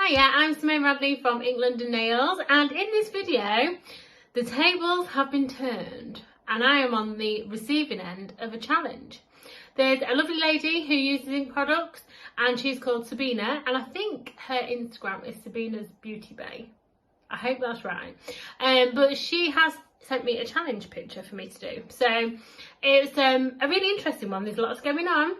Hiya, I'm Simone Radley from Ink London Nails, and in this video the tables have been turned and I am on the receiving end of a challenge. There's a lovely lady who uses ink products and she's called Sabina, and I think her Instagram is Sabina's Beauty Bay. I hope that's right. But she has sent me a challenge picture for me to do. So it's a really interesting one. There's lots going on,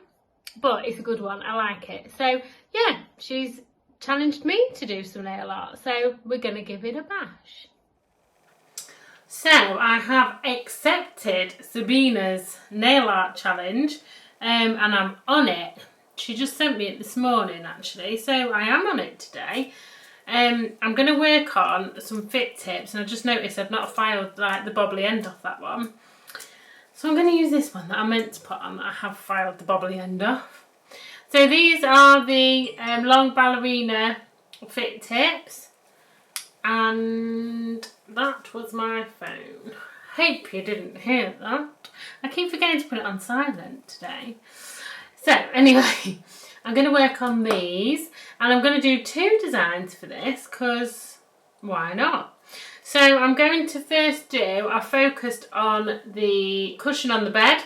but it's a good one. I like it. So yeah, she's challenged me to do some nail art, so we're gonna give it a bash. So I have accepted Sabina's nail art challenge, and I'm on it. She just sent me it this morning actually, so I am on it today. I'm going to work on some fit tips, and I just noticed I've not filed like the bobbly end off that one, so I'm going to use this one that I meant to put on that I have filed the bobbly end off. So these are the long ballerina fit tips, and that was my phone. Hope you didn't hear that. I keep forgetting to put it on silent today. So anyway, I'm going to work on these, and I'm going to do two designs for this because why not? So I'm going to first I focused on the cushion on the bed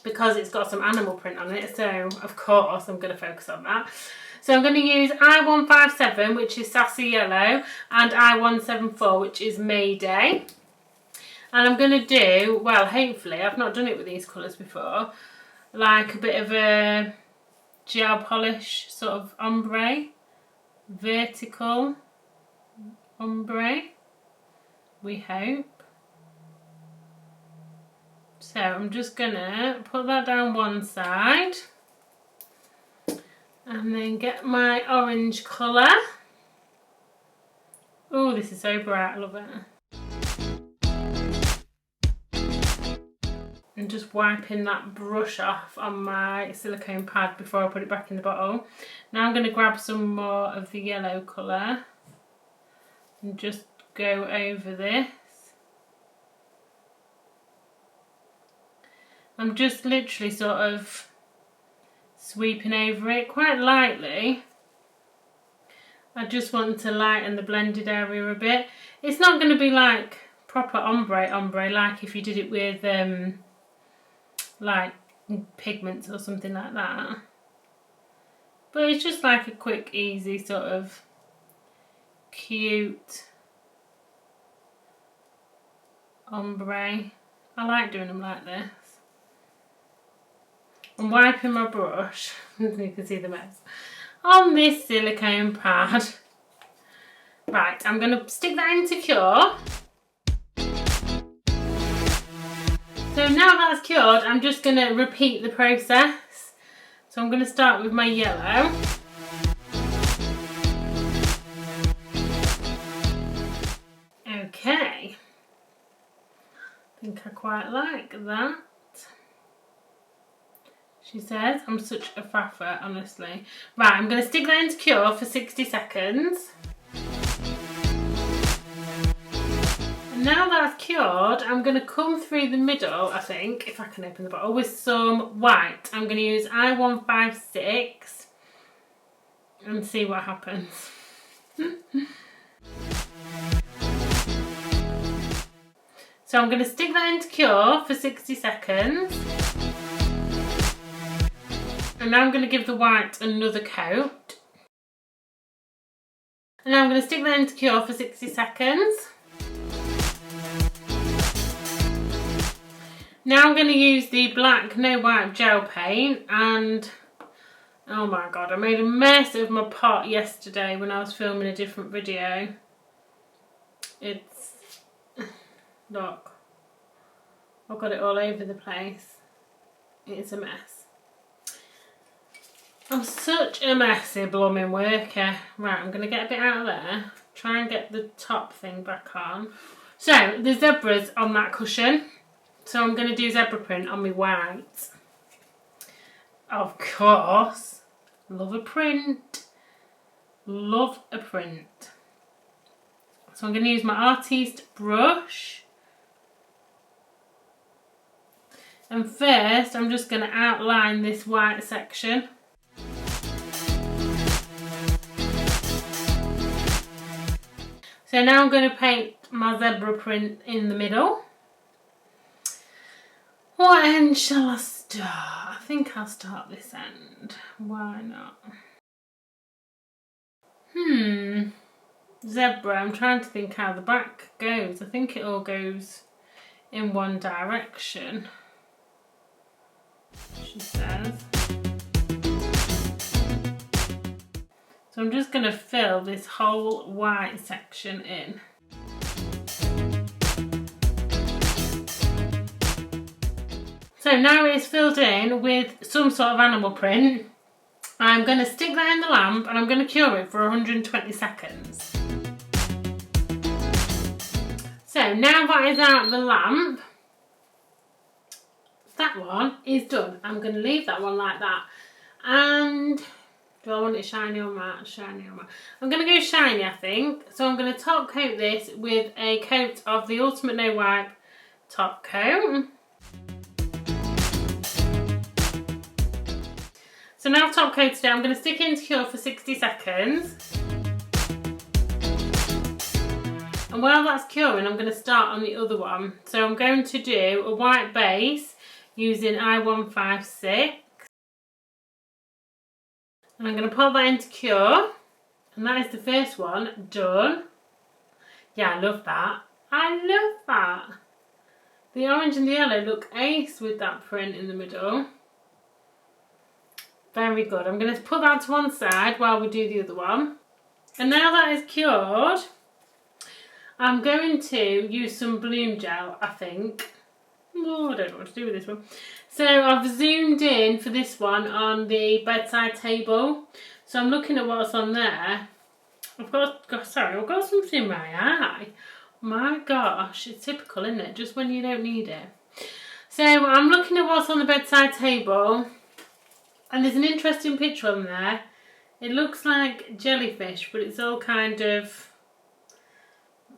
because it's got some animal print on it, so of course I'm going to focus on that. So I'm going to use I-157, which is Sassy Yellow, and I-174, which is Mayday. And I'm going to do, well, hopefully, I've not done it with these colours before, like a bit of a gel polish sort of ombre, vertical ombre, we hope. So I'm just gonna put that down one side and then get my orange colour. Oh, this is so bright, I love it. And just wiping that brush off on my silicone pad before I put it back in the bottle. Now I'm going to grab some more of the yellow colour and just go over this. I'm just literally sort of sweeping over it quite lightly. I just want to lighten the blended area a bit. It's not going to be like proper ombre like if you did it with like pigments or something like that. But it's just like a quick, easy sort of cute ombre. I like doing them like this. I'm wiping my brush, you can see the mess, on this silicone pad. Right, I'm going to stick that into cure. So now that's cured, I'm just going to repeat the process. So I'm going to start with my yellow. Okay. I think I quite like that. She says, I'm such a faffer, honestly. Right, I'm going to stick that into cure for 60 seconds. And now that's cured, I'm going to come through the middle, I think, if I can open the bottle, with some white. I'm going to use I-156 and see what happens. So I'm going to stick that into cure for 60 seconds. And now I'm going to give the white another coat. And now I'm going to stick that into cure for 60 seconds. Now I'm going to use the black no wipe gel paint, and oh my god, I made a mess of my pot yesterday when I was filming a different video. It's, look, I've got it all over the place. It's a mess. I'm such a messy blooming worker. Right, I'm going to get a bit out of there. Try and get the top thing back on. So, the zebra's on that cushion. So I'm going to do zebra print on my white. Of course. Love a print. Love a print. So I'm going to use my artiste brush. And first, I'm just going to outline this white section. So now I'm going to paint my zebra print in the middle. What end shall I start? I think I'll start this end. Why not? Zebra, I'm trying to think how the back goes. I think it all goes in one direction, she says. So I'm just going to fill this whole white section in. So now it's filled in with some sort of animal print. I'm going to stick that in the lamp and I'm going to cure it for 120 seconds. So now that is out of the lamp, that one is done. I'm going to leave that one like that. And do I want it shiny or matte? Shiny or matte? I'm going to go shiny, I think. So I'm going to top coat this with a coat of the Ultimate No Wipe top coat. So now I've top coated it, I'm going to stick it into cure for 60 seconds. And while that's curing, I'm going to start on the other one. So I'm going to do a white base using I-156. And I'm going to pop that into cure. And that is the first one done. Yeah, I love that. I love that. The orange and the yellow look ace with that print in the middle. Very good. I'm going to put that to one side while we do the other one. And now that is cured, I'm going to use some bloom gel, I think. Oh, I don't know what to do with this one. So I've zoomed in for this one on the bedside table. So I'm looking at what's on there. I've got something in my eye. My gosh, it's typical, isn't it? Just when you don't need it. So I'm looking at what's on the bedside table. And there's an interesting picture on there. It looks like jellyfish, but it's all kind of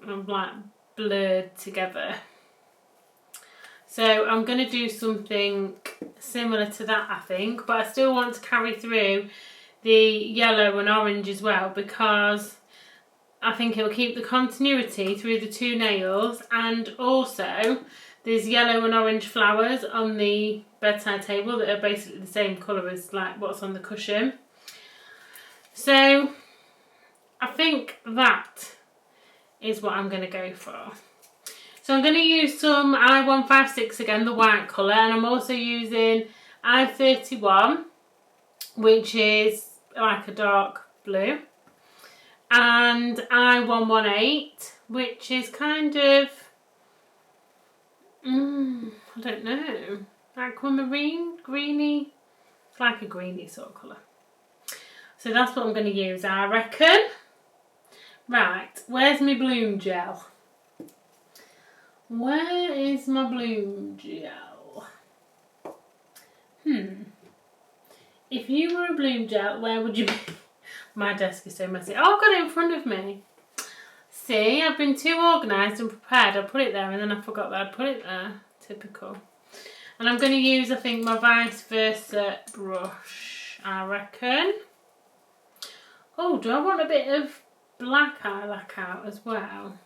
like blurred together. So I'm going to do something similar to that, I think, but I still want to carry through the yellow and orange as well, because I think it will keep the continuity through the two nails. And also there's yellow and orange flowers on the bedside table that are basically the same colour as like what's on the cushion. So I think that is what I'm going to go for. So I'm going to use some I-156 again, the white colour, and I'm also using I-31, which is like a dark blue, and I-118, which is kind of, I don't know, aquamarine, greeny, it's like a greeny sort of colour. So that's what I'm going to use, I reckon. Right, where's my bloom gel? Where is my bloom gel? If you were a bloom gel, where would you be? My desk is so messy. Oh, I've got it in front of me. See, I've been too organised and prepared. I put it there and then I forgot that I'd put it there. Typical. And I'm going to use, I think, my vice versa brush, I reckon. Oh, do I want a bit of black eyelac out as well?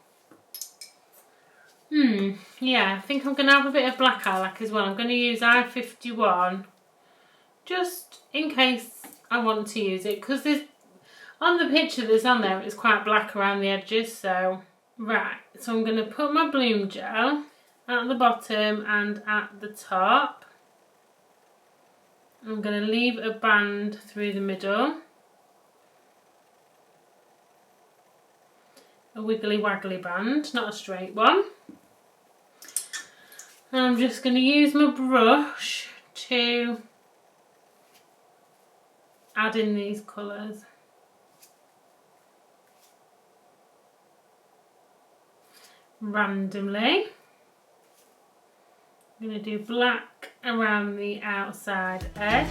Yeah, I think I'm going to have a bit of black eyelac as well. I'm going to use I-51 just in case I want to use it, because there's, on the picture that's on there, it's quite black around the edges. So, right, so I'm going to put my bloom gel at the bottom and at the top. I'm going to leave a band through the middle. A wiggly waggly band, not a straight one. And I'm just going to use my brush to add in these colours. Randomly. I'm going to do black around the outside edge.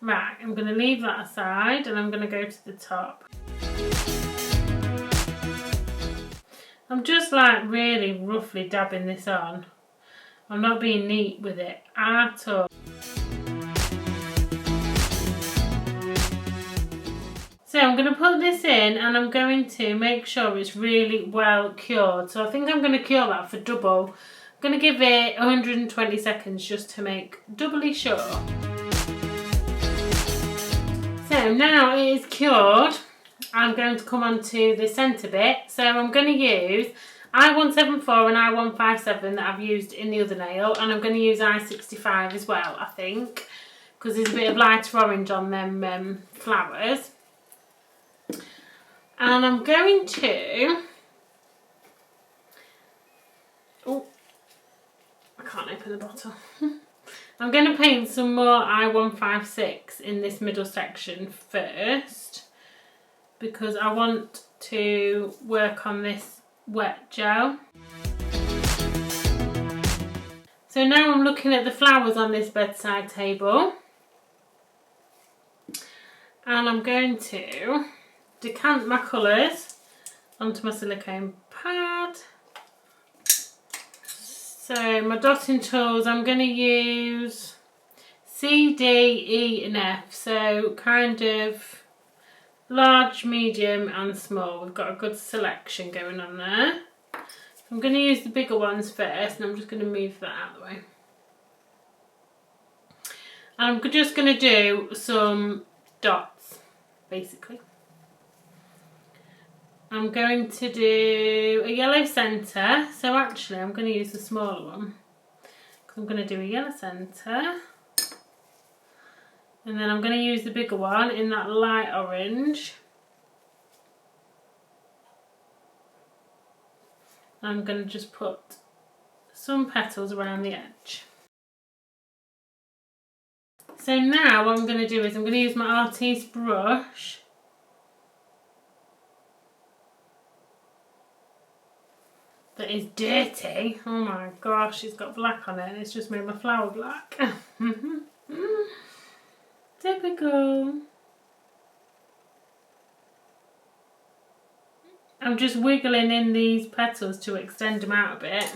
Right, I'm going to leave that aside and I'm going to go to the top. I'm just like really roughly dabbing this on. I'm not being neat with it at all. So I'm going to put this in and I'm going to make sure it's really well cured. So I think I'm going to cure that for double. I'm going to give it 120 seconds just to make doubly sure. So now it is cured. I'm going to come on to the centre bit. So I'm going to use I-174 and I-157 that I've used in the other nail, and I'm going to use I-65 as well, I think, because there's a bit of lighter orange on them flowers. And I'm going to, oh, I can't open the bottle. I'm going to paint some more I-156 in this middle section first, because I want to work on this wet gel. So now I'm looking at the flowers on this bedside table, and I'm going to decant my colours onto my silicone pad. So my dotting tools, I'm going to use C, D, E and F, so kind of large, medium and small. We've got a good selection going on there. I'm going to use the bigger ones first, and I'm just going to move that out of the way. And I'm just going to do some dots, basically. I'm going to do a yellow centre, so actually I'm going to use the smaller one. I'm going to do a yellow centre, and then I'm going to use the bigger one in that light orange. I'm going to just put some petals around the edge. So now what I'm going to do is I'm going to use my artiste brush that is dirty. Oh my gosh, it's got black on it and it's just made my flower black. Typical. I'm just wiggling in these petals to extend them out a bit.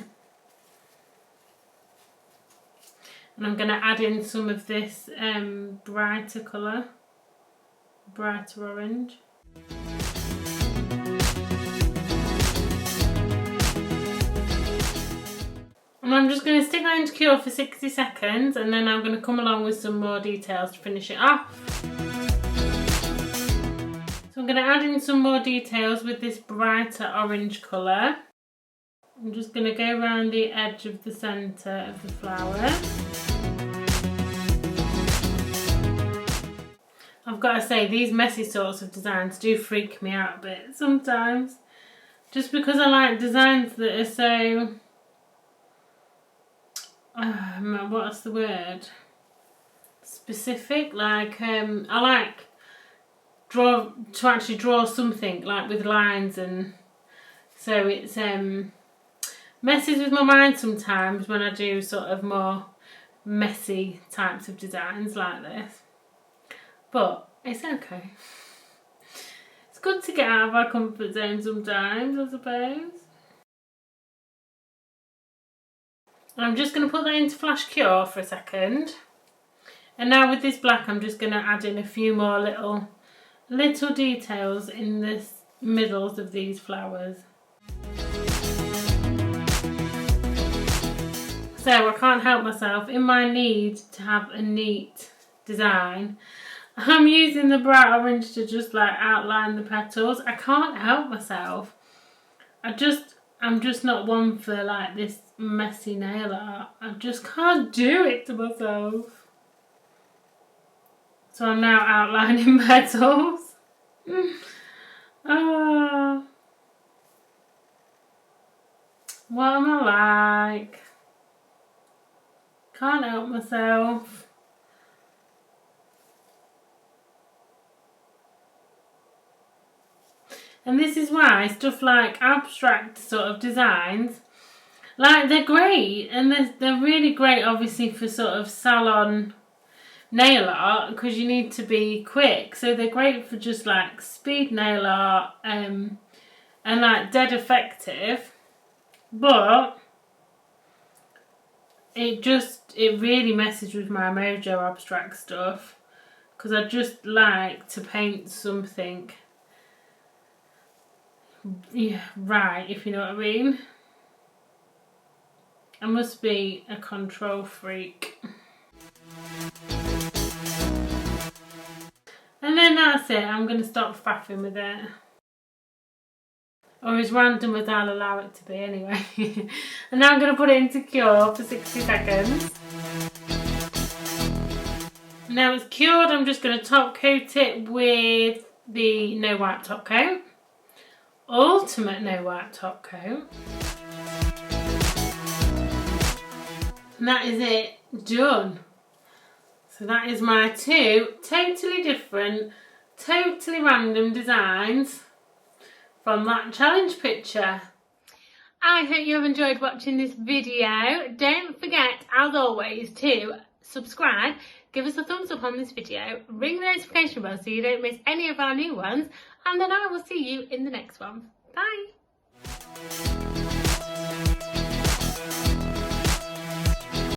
And I'm going to add in some of this brighter colour, brighter orange. And I'm just going to stick that into cure for 60 seconds, and then I'm going to come along with some more details to finish it off. So I'm going to add in some more details with this brighter orange colour. I'm just going to go around the edge of the centre of the flower. I've got to say, these messy sorts of designs do freak me out a bit sometimes. Just because I like designs that are so... what's the word? Specific. Like, I like to actually draw something like with lines, and so it's messes with my mind sometimes when I do sort of more messy types of designs like this. But it's okay. It's good to get out of our comfort zone sometimes, I suppose. And I'm just going to put that into flash cure for a second. And now with this black, I'm just going to add in a few more little details in the middles of these flowers. So I can't help myself, in my need to have a neat design, I'm using the bright orange to just like outline the petals. I can't help myself. I'm just not one for like this messy nail art. I just can't do it to myself. So I'm now outlining petals. Oh, what am I like? Can't help myself. And this is why stuff like abstract sort of designs, like, they're great, and they're really great obviously for sort of salon nail art, because you need to be quick. So they're great for just like speed nail art and like dead effective. But it really messes with my mojo abstract stuff, because I just like to paint something right, if you know what I mean. I must be a control freak. And then that's it, I'm going to stop faffing with it. Or as random as I'll allow it to be anyway. And now I'm going to put it into cure for 60 seconds. Now it's cured, I'm just going to top coat it with the no wipe top coat. Ultimate no wipe top coat. And that is it, done. So that is my two totally different, totally random designs from that challenge picture. I hope you have enjoyed watching this video. Don't forget, as always, to subscribe, give us a thumbs up on this video, ring the notification bell so you don't miss any of our new ones, and then I will see you in the next one. Bye!